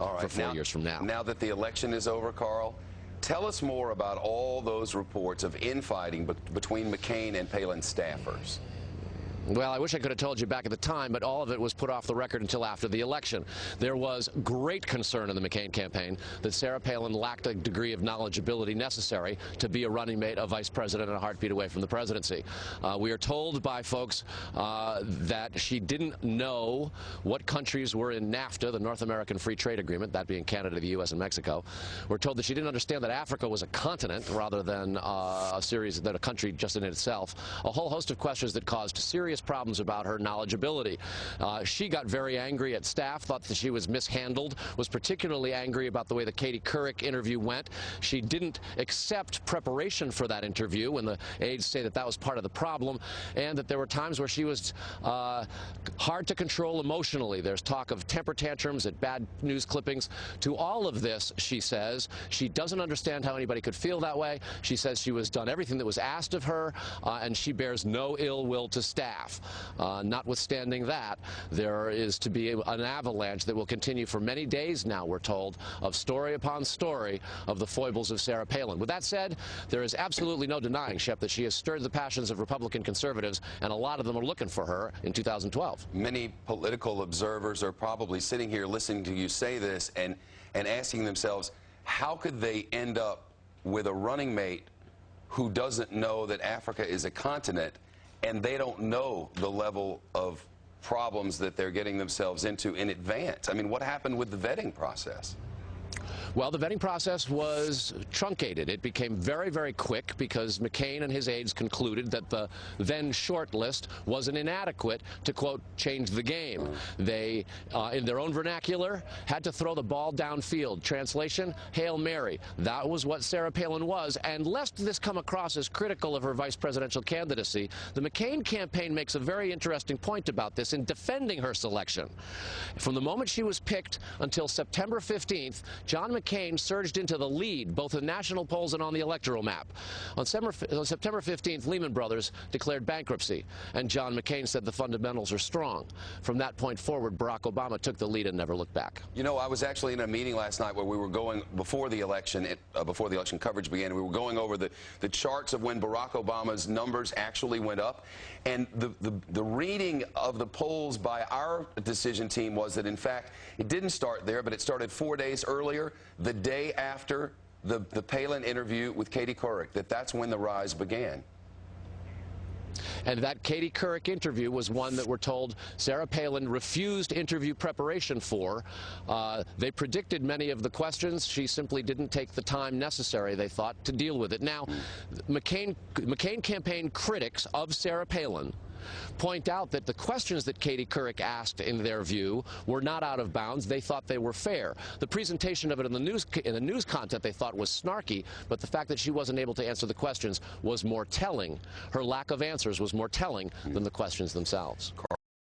All right, for 4 years from now. Now that the election is over, Carl, tell us more about all those reports of infighting between McCain and Palin staffers. Well, I wish I could have told you back at the time, but all of it was put off the record until after the election. There was great concern in the McCain campaign that Sarah Palin lacked a degree of knowledgeability necessary to be a running mate, a vice president, and a heartbeat away from the presidency. We are told by folks that she didn't know what countries were in NAFTA, the North American Free Trade Agreement, that being Canada, the U.S., and Mexico. We're told that she didn't understand that Africa was a continent rather than a country just in itself. A whole host of questions that caused serious problems about her knowledgeability. She got very angry at staff, thought that she was mishandled, was particularly angry about the way the Katie Couric interview went. She didn't accept preparation for that interview when the aides say that that was part of the problem, and that there were times where she was hard to control emotionally. There's talk of temper tantrums at bad news clippings. To all of this, she says, she doesn't understand how anybody could feel that way. She says she was done everything that was asked of her, and she bears no ill will to staff. Notwithstanding that, there is to be an avalanche that will continue for many days now, we're told, of story upon story of the foibles of Sarah Palin. With that said, there is absolutely no denying, Shep, that she has stirred the passions of Republican conservatives, and a lot of them are looking for her in 2012. Many political observers are probably sitting here listening to you say this and asking themselves, how could they end up with a running mate who doesn't know that Africa is a continent, and they don't know the level of problems that they're getting themselves into in advance? I mean, what happened with the vetting process? Well, the vetting process was truncated. It became very, very quick because McCain and his aides concluded that the then short list wasn't inadequate to, quote, change the game. They, in their own vernacular, had to throw the ball downfield. Translation, Hail Mary. That was what Sarah Palin was. And lest this come across as critical of her vice presidential candidacy, the McCain campaign makes a very interesting point about this in defending her selection. From the moment she was picked until September 15th, John McCain surged into the lead, both in national polls and on the electoral map. On September 15th, Lehman Brothers declared bankruptcy, and John McCain said the fundamentals are strong. From that point forward, Barack Obama took the lead and never looked back. You know, I was actually in a meeting last night where we were going, before the election coverage began, we were going over the charts of when Barack Obama's numbers actually went up, and the reading of the polls by our decision team was that, in fact, it didn't start there, but it started 4 days earlier, the day after the Palin interview with Katie Couric, that's when the rise began. And that Katie Couric interview was one that we're told Sarah Palin refused interview preparation for. They predicted many of the questions. She simply didn't take the time necessary, they thought, to deal with it. Now, McCain campaign critics of Sarah Palin point out that the questions that Katie Couric asked, in their view, were not out of bounds. They thought they were fair. The presentation of it in the news content they thought was snarky, but the fact that she wasn't able to answer the questions was more telling. Her lack of answers was more telling than the questions themselves.